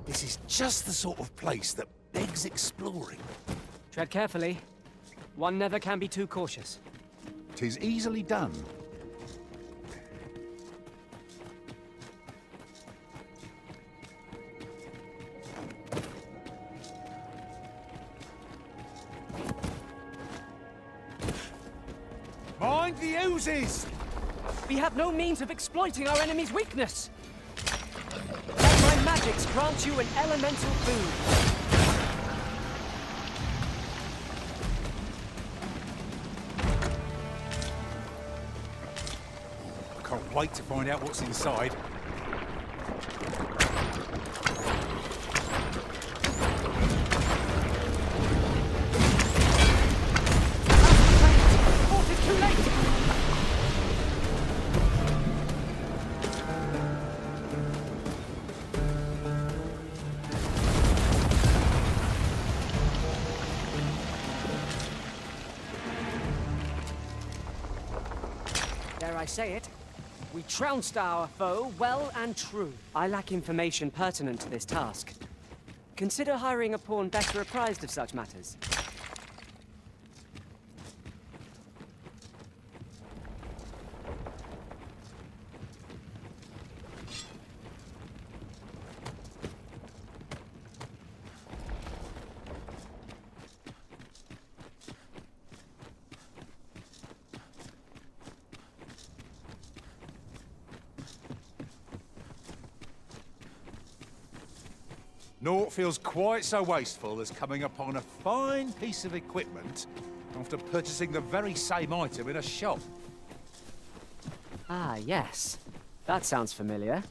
This is just the sort of place that begs exploring. Tread carefully. One never can be too cautious. 'Tis easily done. Mind the oozes! We have no means of exploiting our enemy's weakness. Let my magics grant you an elemental boon. I can't wait to find out what's inside. Dare I say it? We trounced our foe well and true. I lack information pertinent to this task. Consider hiring a pawn better apprised of such matters. Naught feels quite so wasteful as coming upon a fine piece of equipment after purchasing the very same item in a shop. Ah, yes. That sounds familiar.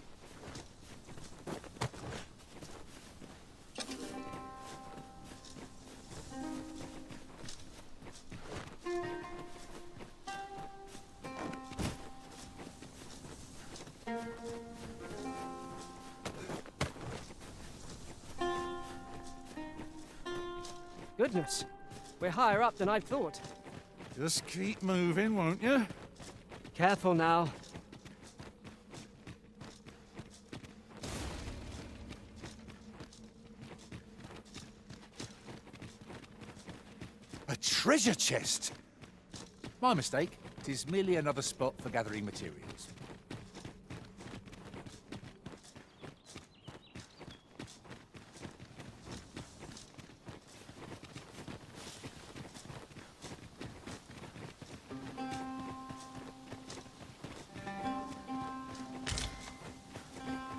Goodness, we're higher up than I thought. Just keep moving, won't you? Careful now. A treasure chest! My mistake. It is merely another spot for gathering materials.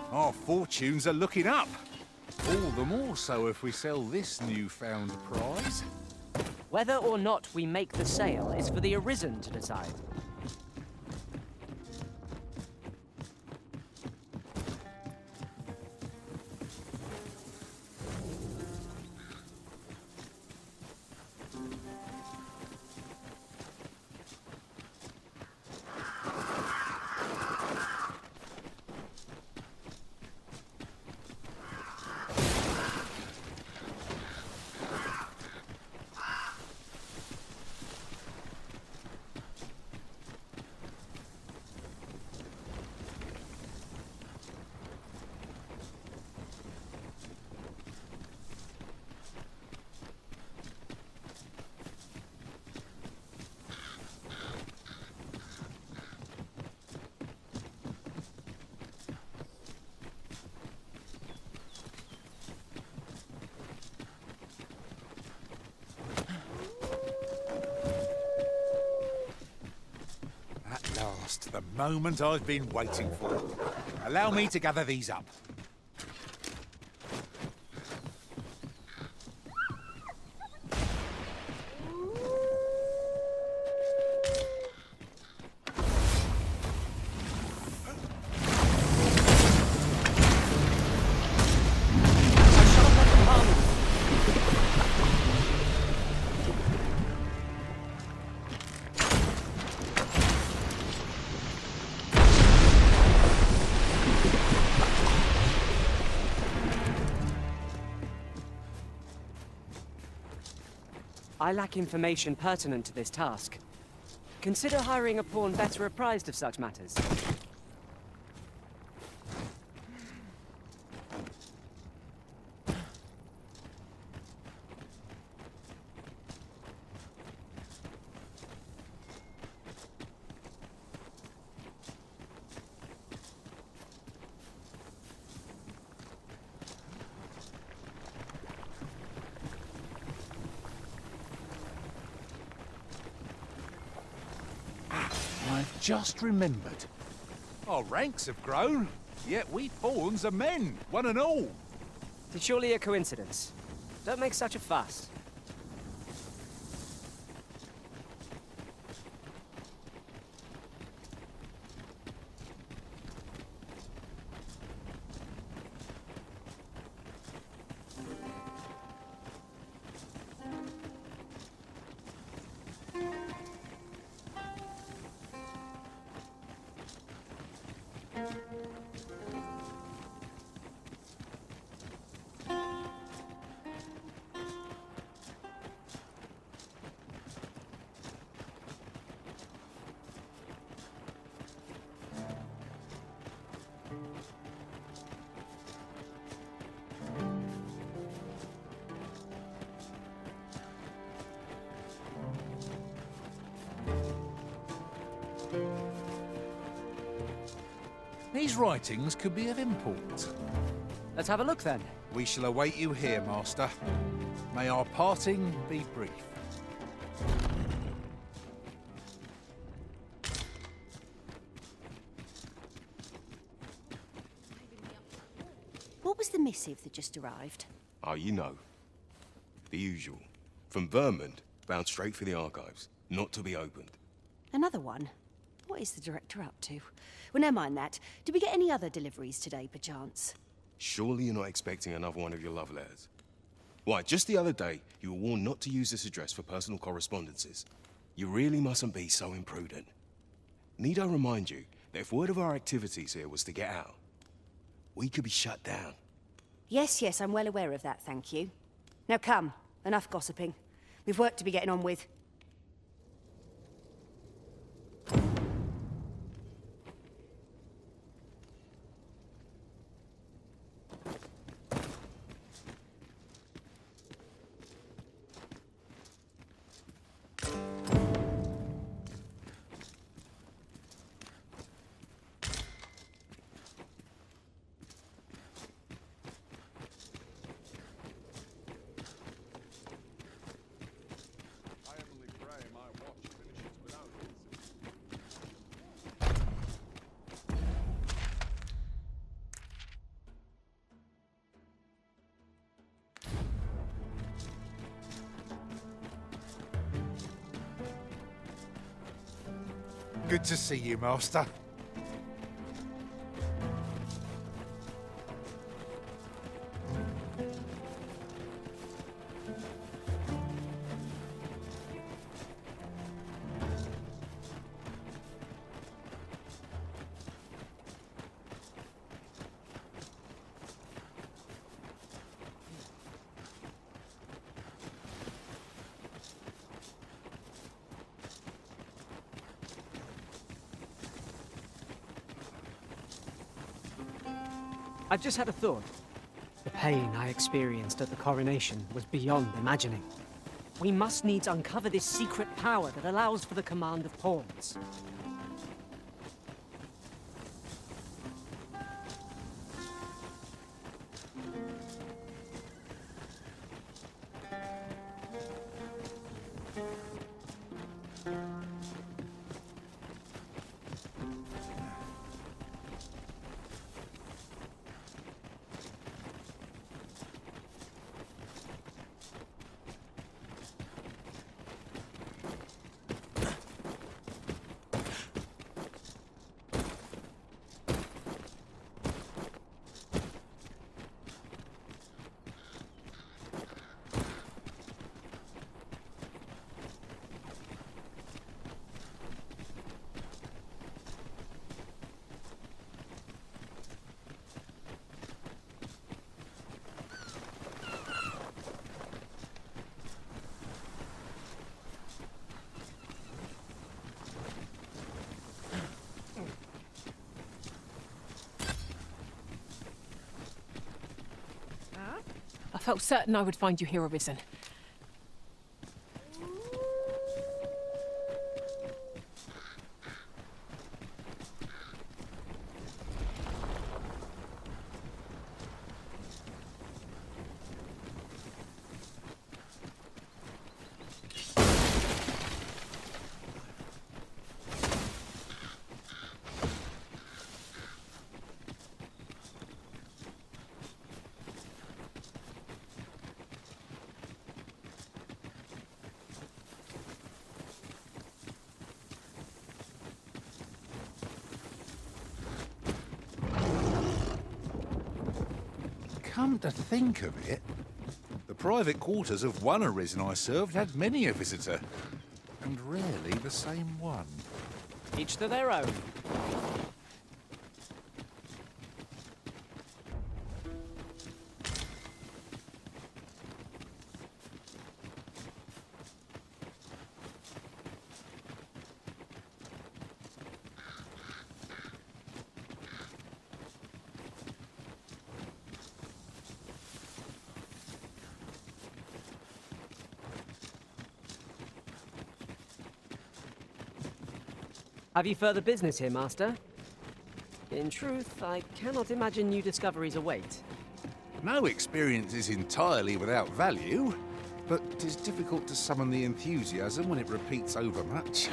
Our fortunes are looking up. All the more so if we sell this newfound prize. Whether or not we make the sale is for the Arisen to decide. The moment I've been waiting for. Allow me to gather these up. I lack information pertinent to this task. Consider hiring a pawn better apprised of such matters. just remembered. Our ranks have grown, yet we pawns are men, one and all. It's surely a coincidence. Don't make such a fuss. These writings could be of import. Let's have a look then. We shall await you here, Master. May our parting be brief. What was the missive that just arrived? Oh, you know. The usual. From Vermont, bound straight for the archives. Not to be opened. Another one? What is the director up to? Well, never mind that. Did we get any other deliveries today, perchance? Surely you're not expecting another one of your love letters. Why, just the other day, you were warned not to use this address for personal correspondences. You really mustn't be so imprudent. Need I remind you that if word of our activities here was to get out, we could be shut down. Yes, yes, I'm well aware of that, thank you. Now come, enough gossiping. We've work to be getting on with. Good to see you, Master. I've just had a thought. The pain I experienced at the coronation was beyond imagining. We must needs uncover this secret power that allows for the command of pawns. I felt certain I would find you here, Arisen. Come to think of it, the private quarters of one arisen I served had many a visitor, and rarely the same one. Each to their own. Have you further business here, Master? In truth, I cannot imagine new discoveries await. No experience is entirely without value, but it is difficult to summon the enthusiasm when it repeats overmuch.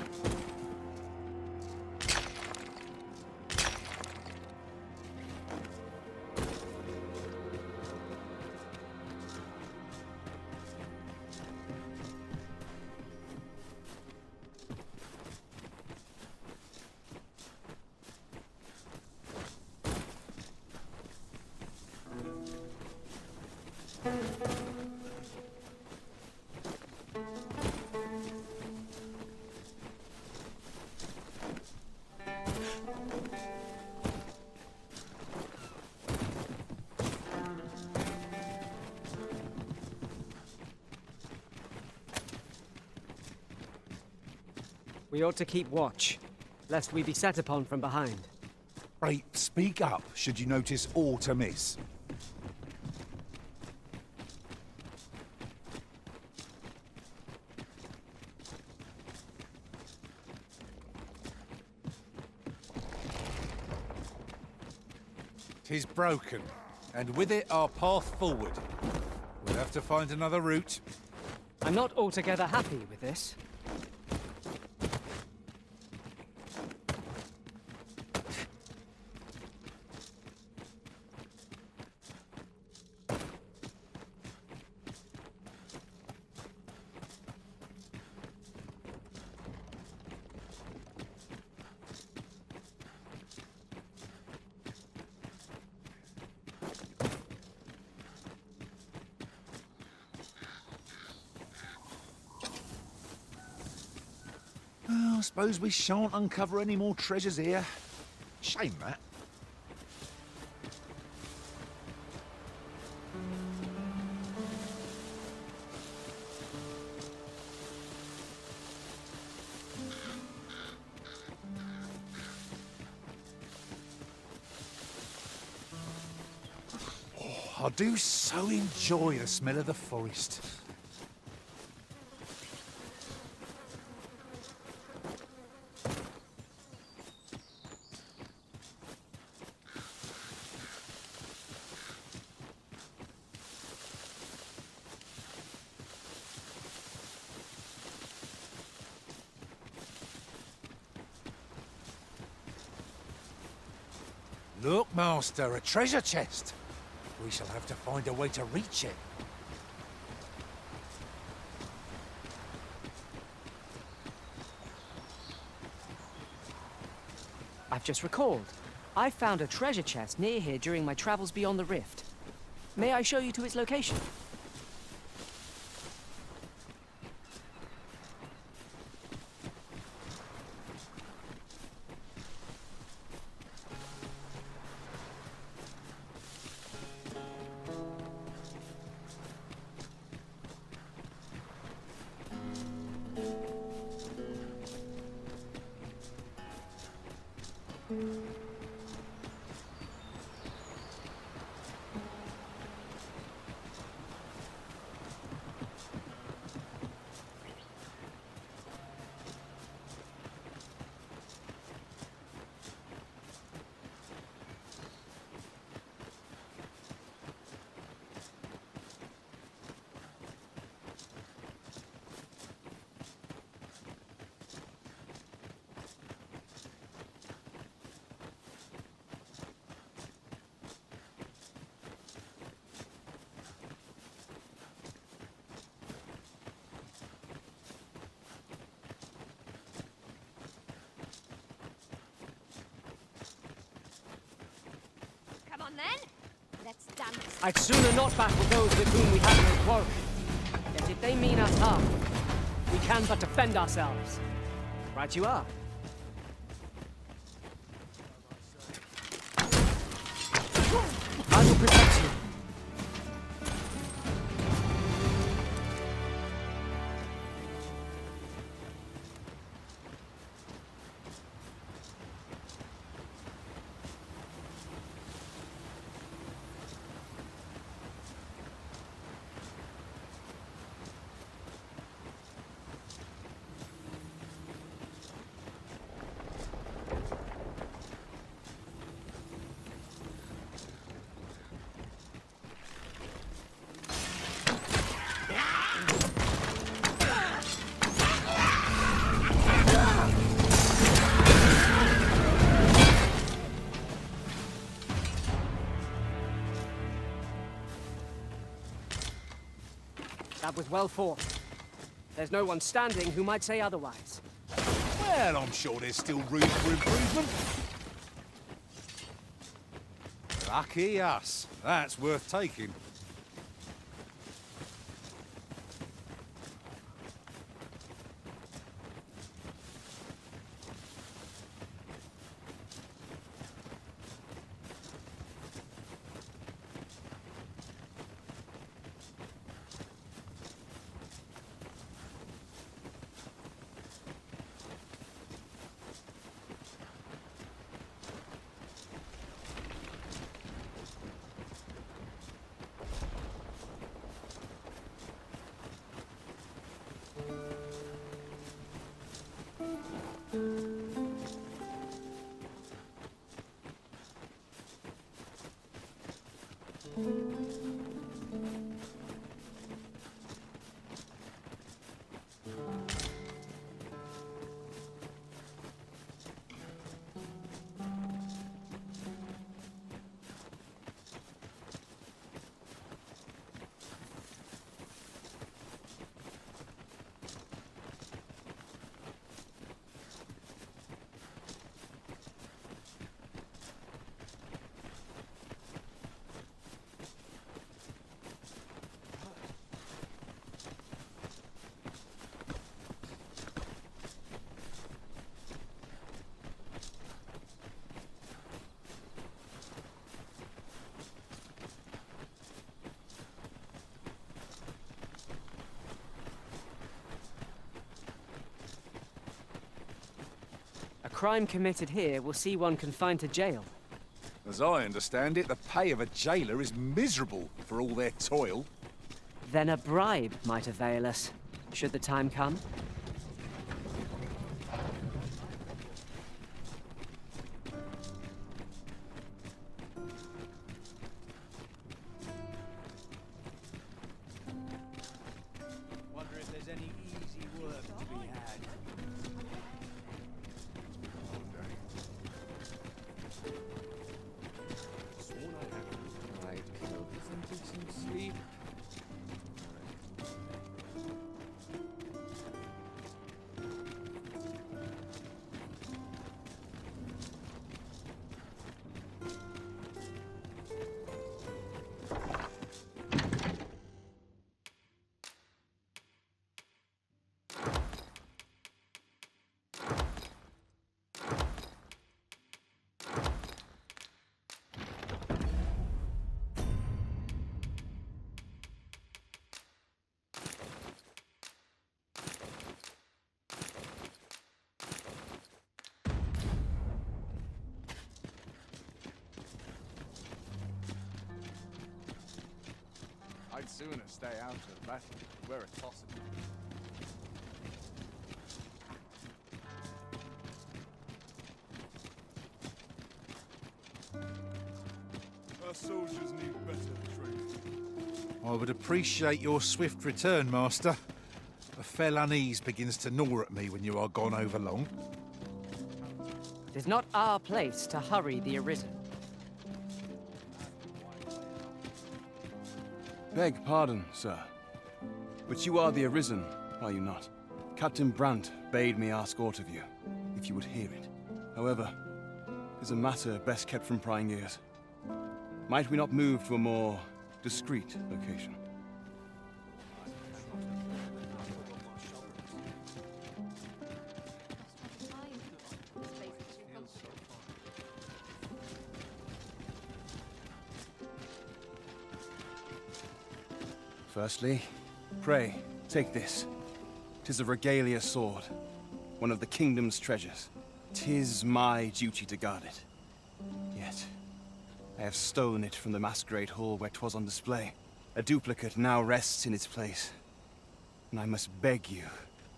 We ought to keep watch, lest we be set upon from behind. Pray, speak up should you notice aught amiss. Tis broken, and with it our path forward. We'll have to find another route. I'm not altogether happy with this. Well, I suppose we shan't uncover any more treasures here. Shame that. Oh, I do so enjoy the smell of the forest. Look, Master, a treasure chest. We shall have to find a way to reach it. I've just recalled. I found a treasure chest near here during my travels beyond the rift. May I show you to its location? I'd sooner not battle those with whom we have no quarrel. Yet if they mean us harm, we can but defend ourselves. Right you are. I will protect you. That was well fought. There's no one standing who might say otherwise. Well, I'm sure there's still room for improvement. Lucky us. That's worth taking. A crime committed here will see one confined to jail. As I understand it, the pay of a jailer is miserable for all their toil. Then a bribe might avail us, should the time come. Wonder if there's any easy work to be had. Sworn I had right killed some decent sleep. I'd sooner stay out of battle. Where it's possible. Our soldiers need better training. I would appreciate your swift return, Master. A fell unease begins to gnaw at me when you are gone over long. It is not our place to hurry the Arisen. Beg pardon, sir. But you are the Arisen, are you not? Captain Brandt bade me ask aught of you, if you would hear it. However, it is a matter best kept from prying ears. Might we not move to a more discreet location. Firstly, pray, take this. 'Tis a regalia sword, one of the kingdom's treasures. 'Tis my duty to guard it. Yet, I have stolen it from the masquerade hall where 'twas on display. A duplicate now rests in its place, and I must beg you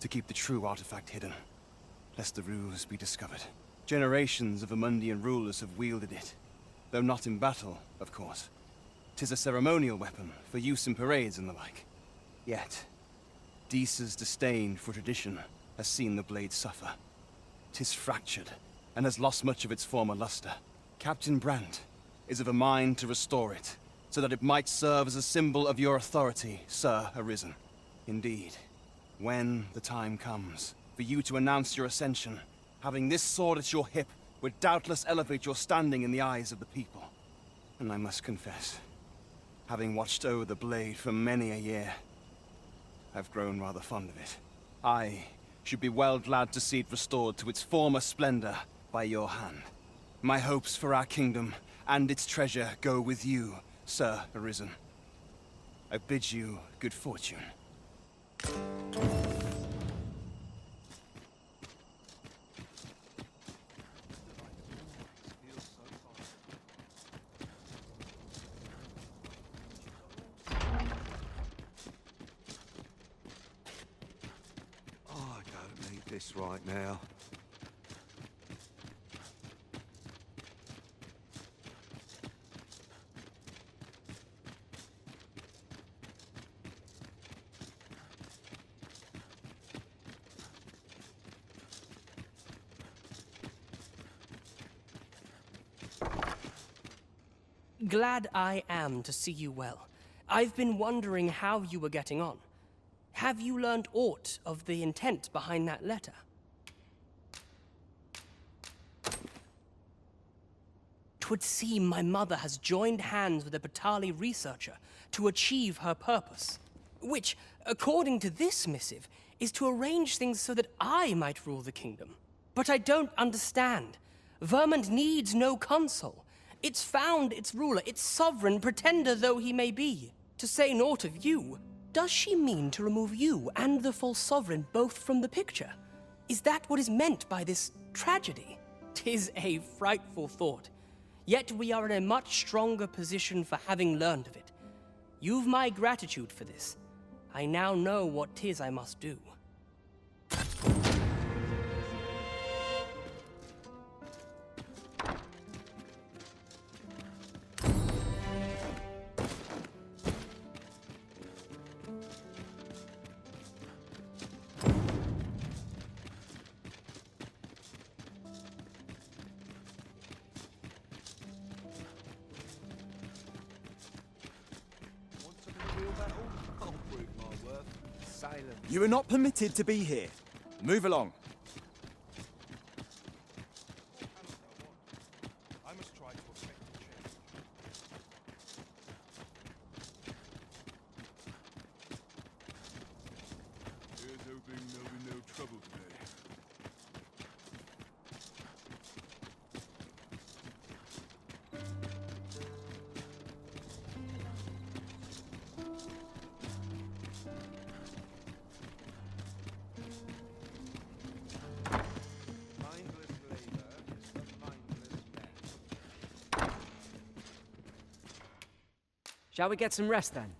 to keep the true artifact hidden, lest the ruse be discovered. Generations of Amundian rulers have wielded it, though not in battle, of course. 'Tis a ceremonial weapon for use in parades and the like. Yet, Disa's disdain for tradition has seen the blade suffer. 'Tis fractured, and has lost much of its former luster. Captain Brandt is of a mind to restore it, so that it might serve as a symbol of your authority, Sir Arisen. Indeed, when the time comes for you to announce your ascension, having this sword at your hip would doubtless elevate your standing in the eyes of the people. And I must confess, having watched over the blade for many a year, I've grown rather fond of it. I should be well glad to see it restored to its former splendor by your hand. My hopes for our kingdom and its treasure go with you, Sir Arisen. I bid you good fortune. This right now. Glad I am to see you well. I've been wondering how you were getting on. Have you learned aught of the intent behind that letter? 'Twould seem my mother has joined hands with a Battahl researcher to achieve her purpose, which, according to this missive, is to arrange things so that I might rule the kingdom. But I don't understand. Vermund needs no consul. It's found its ruler, its sovereign, pretender though he may be. To say naught of you, does she mean to remove you and the false sovereign both from the picture? Is that what is meant by this tragedy? 'Tis a frightful thought. Yet we are in a much stronger position for having learned of it. You've my gratitude for this. I now know what 'tis I must do. You are not permitted to be here. Move along. I must try to affect the change. Here's hoping there'll be no trouble today. Shall we get some rest then?